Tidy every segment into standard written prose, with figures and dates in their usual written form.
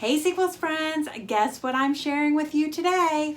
Hey Sequels friends, guess what I'm sharing with you today?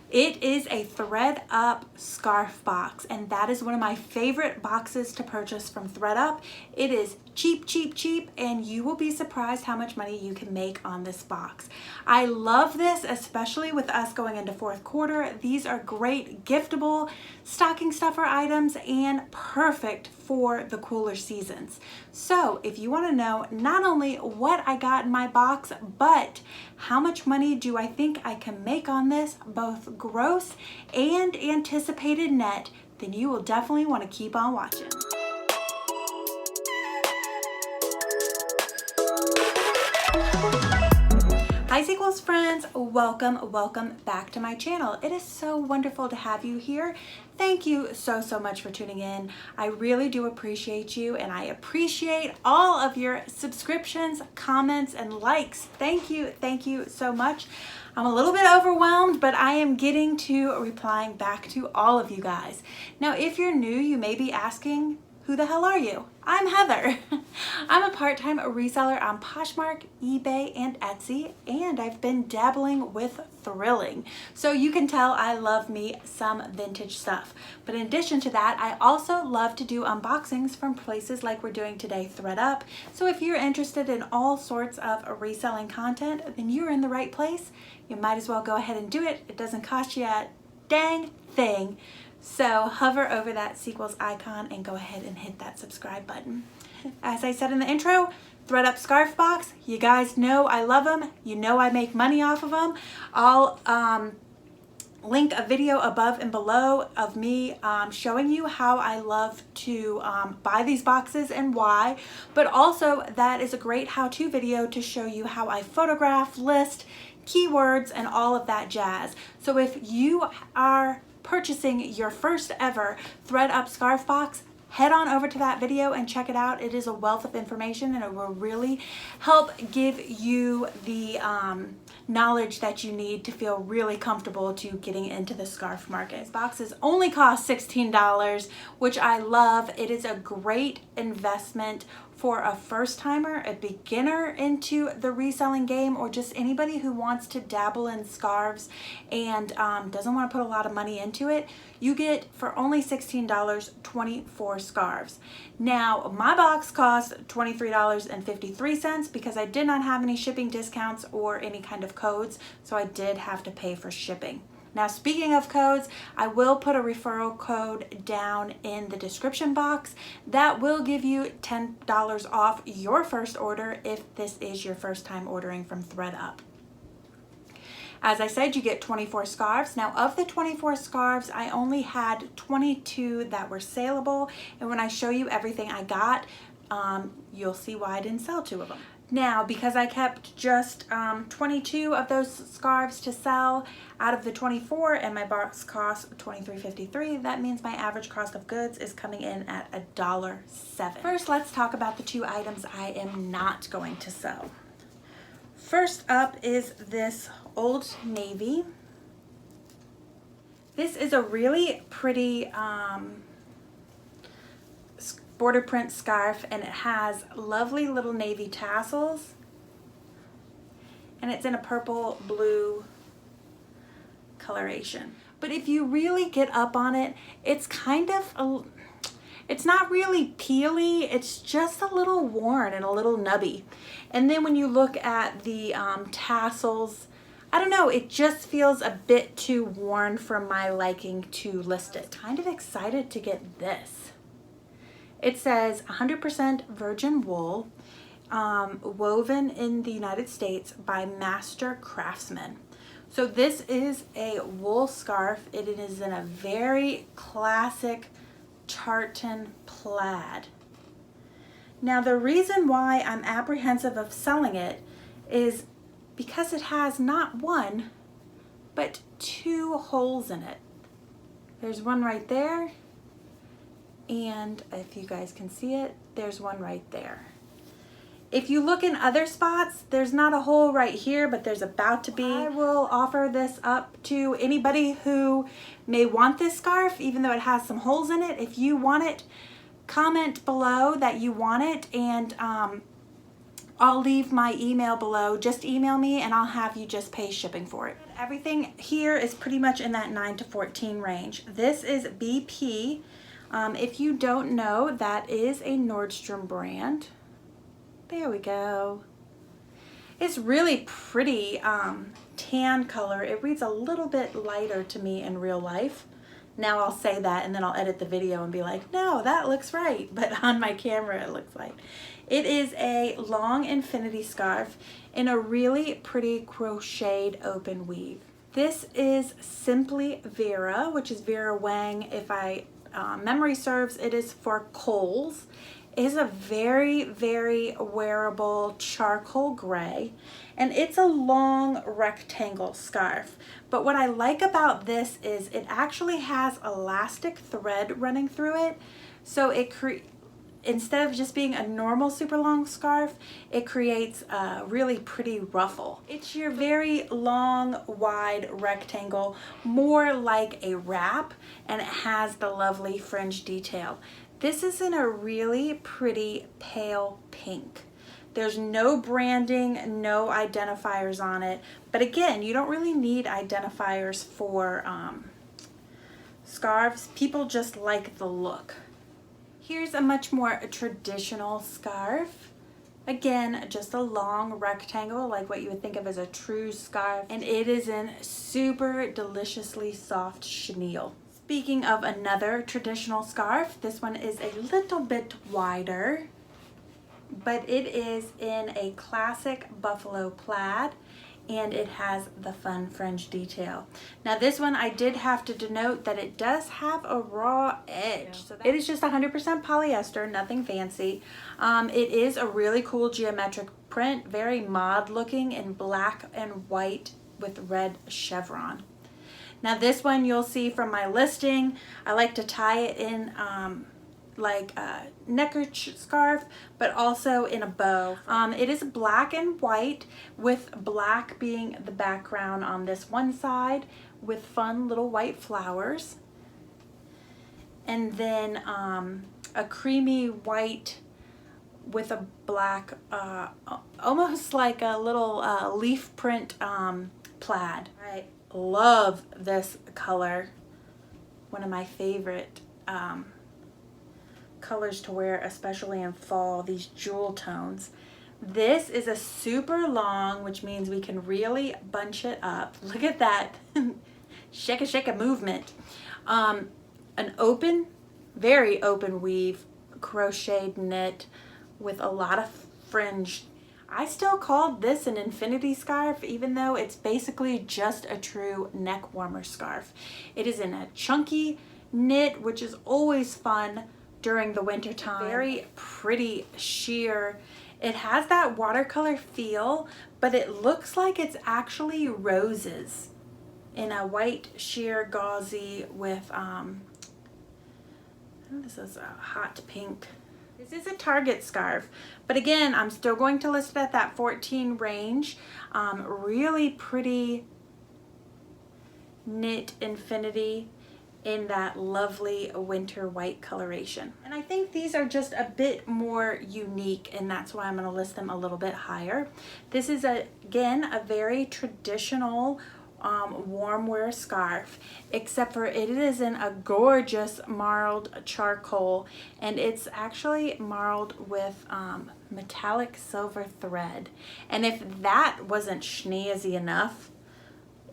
It is a ThredUP Scarf Box, and that is one of my favorite boxes to purchase from ThredUP. It is cheap, and you will be surprised how much money you can make on this box. I love this, especially with us going into fourth quarter. These are great giftable stocking stuffer items and perfect for the cooler seasons. So if you want to know not only what I got in my box, but how much money do I think I can make on this, both gross and anticipated net, then you will definitely want to keep on watching. Hi Sequels friends, welcome back to my channel. It is so wonderful to have you here. Thank you so much for tuning in. I really do appreciate you, and I appreciate all of your subscriptions, comments, and likes. Thank you so much. I'm a little bit overwhelmed, but I am getting to replying back to all of you guys. Now, if you're new, you may be asking, who the hell are you? I'm Heather. I'm a part-time reseller on Poshmark, eBay, and Etsy, and I've been dabbling with thrilling. So you can tell I love me some vintage stuff. But in addition to that, I also love to do unboxings from places like we're doing today, ThredUP. So if you're interested in all sorts of reselling content, then you're in the right place. You might as well go ahead and do it. It doesn't cost you a dang thing. So hover over that Sequels icon and go ahead and hit that subscribe button. As I said in the intro, ThredUP Scarf Box, you guys know I love them. You know I make money off of them. I'll link a video above and below of me showing you how I love to buy these boxes and why, but also that is a great how-to video to show you how I photograph, list, keywords, and all of that jazz. So if you are purchasing your first ever ThredUP Scarf Box, head on over to that video and check it out. It is a wealth of information, and it will really help give you the knowledge that you need to feel really comfortable to getting into the scarf market. These boxes only cost $16, which I love. It is a great investment for a first timer, a beginner into the reselling game, or just anybody who wants to dabble in scarves and doesn't want to put a lot of money into it. You get, for only $16, 24 scarves. Now, my box cost $23.53 because I did not have any shipping discounts or any kind of codes, so I did have to pay for shipping. Now, speaking of codes, I will put a referral code down in the description box that will give you $10 off your first order if this is your first time ordering from ThredUP. As I said, you get 24 scarves. Now, of the 24 scarves, I only had 22 that were saleable, and when I show you everything I got, you'll see why I didn't sell 2 of them. Now, because I kept just 22 of those scarves to sell out of the 24, and my box cost $23.53, that means my average cost of goods is coming in at $1.07. First, let's talk about the 2 items I am not going to sell. First up is this Old Navy. This is a really pretty border print scarf, and it has lovely little navy tassels, and it's in a purple blue coloration. But if you really get up on it, it's kind of it's not really peely, it's just a little worn and a little nubby. And then when you look at the tassels, I don't know, it just feels a bit too worn for my liking to list it. Kind of excited to get this. It says 100% virgin wool, woven in the United States by master craftsmen. So this is a wool scarf. It is in a very classic tartan plaid. Now, the reason why I'm apprehensive of selling it is because it has not 1, but 2 holes in it. There's one right there, and if you guys can see it, there's one right there. If you look in other spots, there's not a hole right here, but there's about to be. I will offer this up to anybody who may want this scarf, even though it has some holes in it. If you want it, comment below that you want it, and I'll leave my email below. Just email me and I'll have you just pay shipping for it. Everything here is pretty much in that 9 to 14 range. This is BP. If you don't know, that is a Nordstrom brand. There we go. It's really pretty tan color. It reads a little bit lighter to me in real life. Now I'll say that and then I'll edit the video and be like, no, that looks right. But on my camera, it looks light. It is a long infinity scarf in a really pretty crocheted open weave. This is Simply Vera, which is Vera Wang. If memory serves, it is for Kohl's. It is a very, very wearable charcoal gray, and it's a long rectangle scarf. But what I like about this is it actually has elastic thread running through it, so instead of just being a normal super long scarf, it creates a really pretty ruffle. It's your very long, wide rectangle, more like a wrap, and it has the lovely fringe detail. This is in a really pretty pale pink. There's no branding, no identifiers on it. But again, you don't really need identifiers for scarves. People just like the look. Here's a much more traditional scarf. Again, just a long rectangle, like what you would think of as a true scarf. And it is in super deliciously soft chenille. Speaking of another traditional scarf, this one is a little bit wider, but it is in a classic buffalo plaid, and it has the fun fringe detail. Now this one, I did have to denote that it does have a raw edge. So it is just 100% polyester, nothing fancy. It is a really cool geometric print, very mod looking in black and white with red chevron. Now this one you'll see from my listing. I like to tie it in like a necker scarf, but also in a bow. It is black and white, with black being the background on this one side with fun little white flowers. And then a creamy white with a black, almost like a little leaf print plaid. I love this color. One of my favorite colors to wear, especially in fall, these jewel tones. This is a super long, which means we can really bunch it up. Look at that shake a movement. An open, very open weave, crocheted knit with a lot of fringe. I still called this an infinity scarf, even though it's basically just a true neck warmer scarf. It is in a chunky knit, which is always fun during the winter time. Very pretty sheer. It has that watercolor feel, but it looks like it's actually roses in a white sheer gauzy with this is a hot pink. This is a Target scarf, but again, I'm still going to list it at that 14 range. Really pretty knit infinity in that lovely winter white coloration. And I think these are just a bit more unique, and that's why I'm going to list them a little bit higher. This is, again, a very traditional warm wear scarf, except for it is in a gorgeous marled charcoal, and it's actually marled with metallic silver thread. And if that wasn't snazzy enough,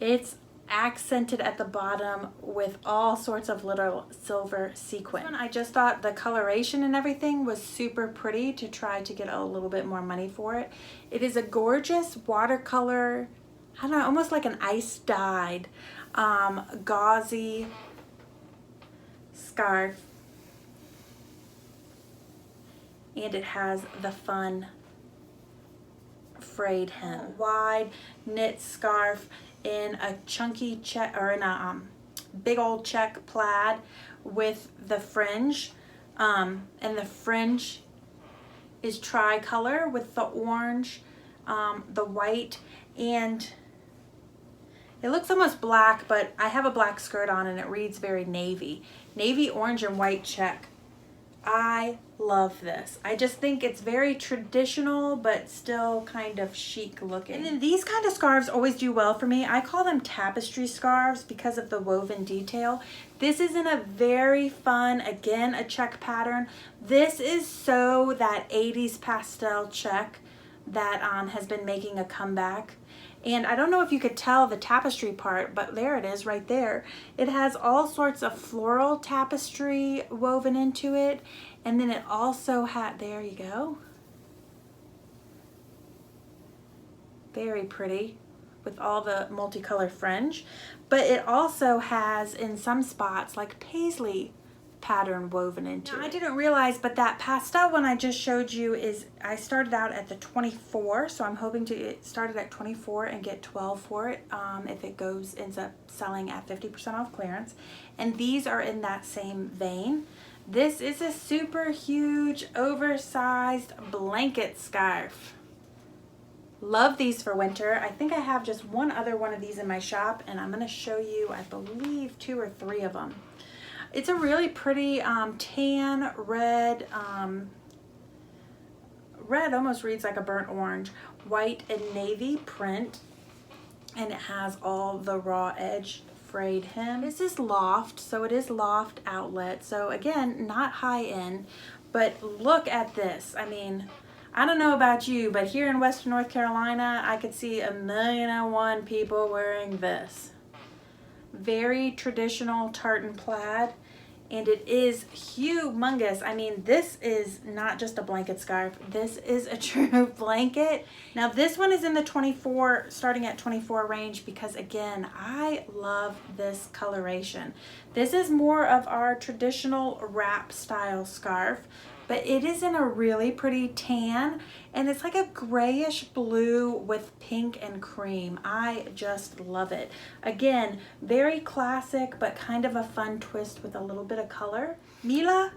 it's accented at the bottom with all sorts of little silver sequins. I just thought the coloration and everything was super pretty to try to get a little bit more money for it. It is a gorgeous watercolor, I don't know, almost like an ice dyed gauzy scarf, and it has the fun frayed hem. Wide knit scarf in a chunky check, or in a big old check plaid with the fringe, and the fringe is tricolor with the orange, the white, and it looks almost black, but I have a black skirt on and it reads very navy. Navy, orange, and white check. I love this. I just think it's very traditional, but still kind of chic looking. And then these kind of scarves always do well for me. I call them tapestry scarves because of the woven detail. This is in a very fun, again, a check pattern. This is so that 80s pastel check that has been making a comeback. And I don't know if you could tell the tapestry part, but there it is right there. It has all sorts of floral tapestry woven into it. And then it also had, there you go. Very pretty with all the multicolored fringe. But it also has in some spots like paisley pattern woven into it. I didn't realize, but that pastel one I just showed you is, I started out at the 24, so I'm hoping to start it at 24 and get 12 for it if it ends up selling at 50% off clearance. And these are in that same vein. This is a super huge oversized blanket scarf. Love these for winter. I think I have just one other one of these in my shop, and I'm going to show you, I believe, 2 or 3 of them. It's a really pretty tan red, red almost reads like a burnt orange, white and navy print, and it has all the raw edge frayed hem. This is loft, so it is loft outlet, so again, not high end, but look at this. I mean, I don't know about you, but here in Western North Carolina, I could see 1,000,001 people wearing this. Very traditional tartan plaid. And it is humongous. I mean, this is not just a blanket scarf. This is a true blanket. Now, this one is in the 24, starting at 24 range because, again, I love this coloration. This is more of our traditional wrap style scarf, but it is in a really pretty tan, and it's like a grayish blue with pink and cream. I just love it. Again, very classic, but kind of a fun twist with a little bit of color. Mila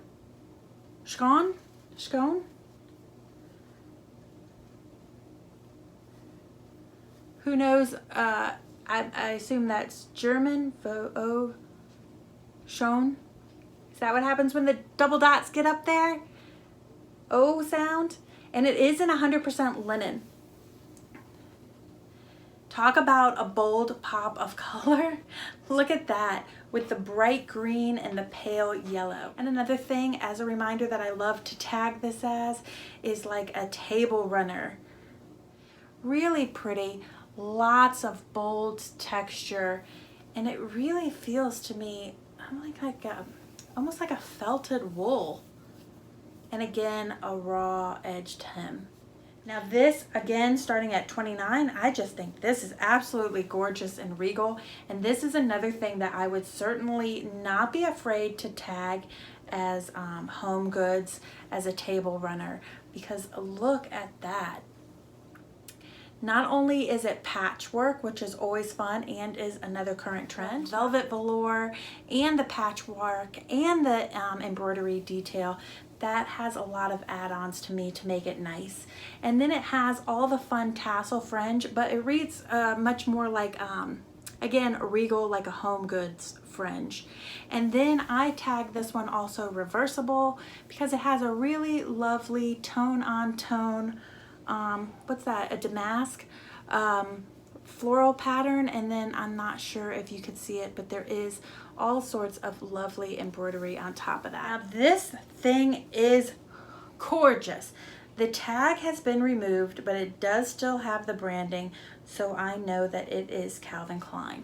Scone? Who knows? I assume that's German. Schoen. Is that what happens when the double dots get up there? O sound. And it is in 100% linen. Talk about a bold pop of color. Look at that with the bright green and the pale yellow. And another thing, as a reminder, that I love to tag this as is like a table runner. Really pretty, lots of bold texture, and it really feels to me almost like a felted wool. And again, a raw edged hem. Now this, again, starting at 29, I just think this is absolutely gorgeous and regal. And this is another thing that I would certainly not be afraid to tag as home goods, as a table runner, because look at that. Not only is it patchwork, which is always fun and is another current trend, velvet velour and the patchwork and the embroidery detail, that has a lot of add-ons to me to make it nice. And then it has all the fun tassel fringe, but it reads much more like, again, regal, like a home goods fringe. And then I tag this one also reversible because it has a really lovely tone on tone, what's that, a damask floral pattern. And then I'm not sure if you could see it, but there is all sorts of lovely embroidery on top of that. Now this thing is gorgeous. The tag has been removed, but it does still have the branding, so I know that it is Calvin Klein.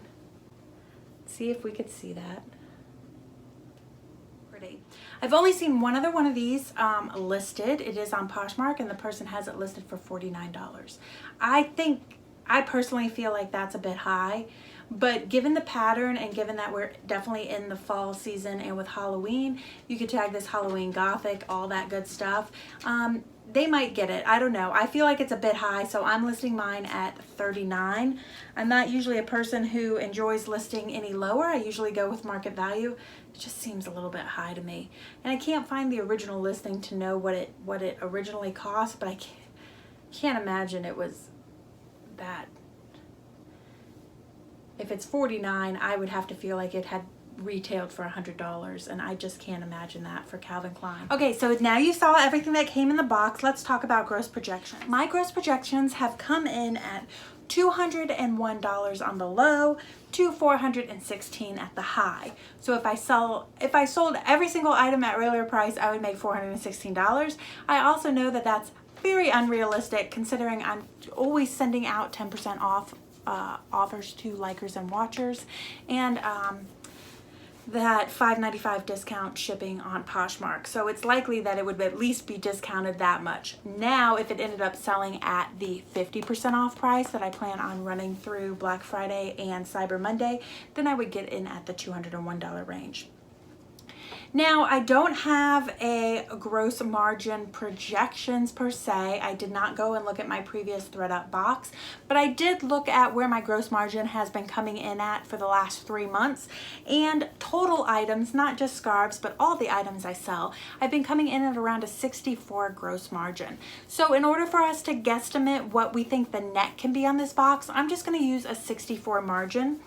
See if we could see that. Pretty. I've only seen one other one of these listed. It is on Poshmark, and the person has it listed for $49. I personally feel like that's a bit high, but given the pattern and given that we're definitely in the fall season and with Halloween, you could tag this Halloween Gothic, all that good stuff. They might get it. I don't know. I feel like it's a bit high, so I'm listing mine at $39. I'm not usually a person who enjoys listing any lower. I usually go with market value. It just seems a little bit high to me. And I can't find the original listing to know what it originally cost, but I can't imagine it was that. If it's $49, I would have to feel like it had retailed for $100, and I just can't imagine that for Calvin Klein. Okay, so now you saw everything that came in the box. Let's talk about gross projections. My gross projections have come in at $201 on the low to $416 at the high. So if I sold every single item at regular price, I would make $416. I also know that that's very unrealistic considering I'm always sending out 10% off offers to likers and watchers, and that $5.95 discount shipping on Poshmark. So it's likely that it would at least be discounted that much. Now, if it ended up selling at the 50% off price that I plan on running through Black Friday and Cyber Monday, then I would get in at the $201 range. Now, I don't have a gross margin projections per se. I did not go and look at my previous ThredUP box, but I did look at where my gross margin has been coming in at for the last 3 months, and total items, not just scarves, but all the items I sell, I've been coming in at around a 64 gross margin. So in order for us to guesstimate what we think the net can be on this box, I'm just gonna use a 64 margin.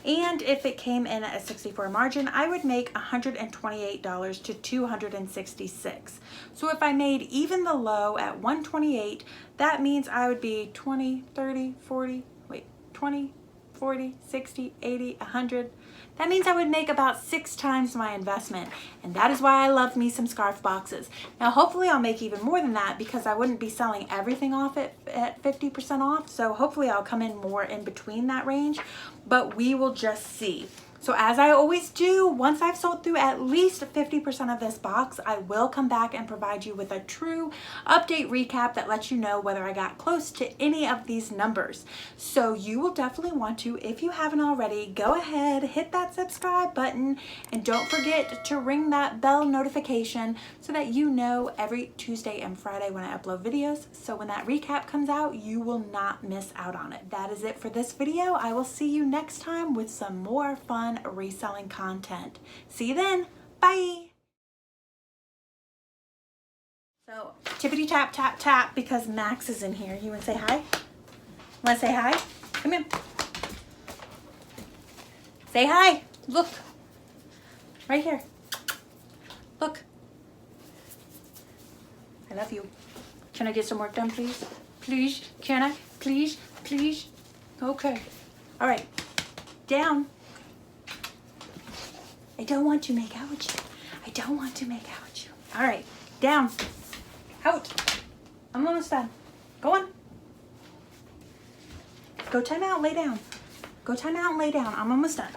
And if it came in at a 64 margin, I would make $128 to $266. So if I made even the low at $128, that means I would be 20, 30, 40, 20, 40, 60, 80, 100. That means I would make about 6 times my investment, and that is why I love me some scarf boxes. Now hopefully I'll make even more than that because I wouldn't be selling everything off at 50% off, so hopefully I'll come in more in between that range, but we will just see. So as I always do, once I've sold through at least 50% of this box, I will come back and provide you with a true update recap that lets you know whether I got close to any of these numbers. So you will definitely want to, if you haven't already, go ahead, hit that subscribe button, and don't forget to ring that bell notification so that you know every Tuesday and Friday when I upload videos. So when that recap comes out, you will not miss out on it. That is it for this video. I will see you next time with some more fun reselling content. See you then. Bye. So tippity tap tap tap because Max is in here. You want to say hi? Want to say hi? Come in. Say hi. Look. Right here. Look. I love you. Can I get some work done, please? Please? Can I? Please? Please? Okay. All right. Down. I don't want to make out with you. I don't want to make out with you. All right, down, out. I'm almost done. Go on. Go time out, lay down. Go time out and lay down. I'm almost done.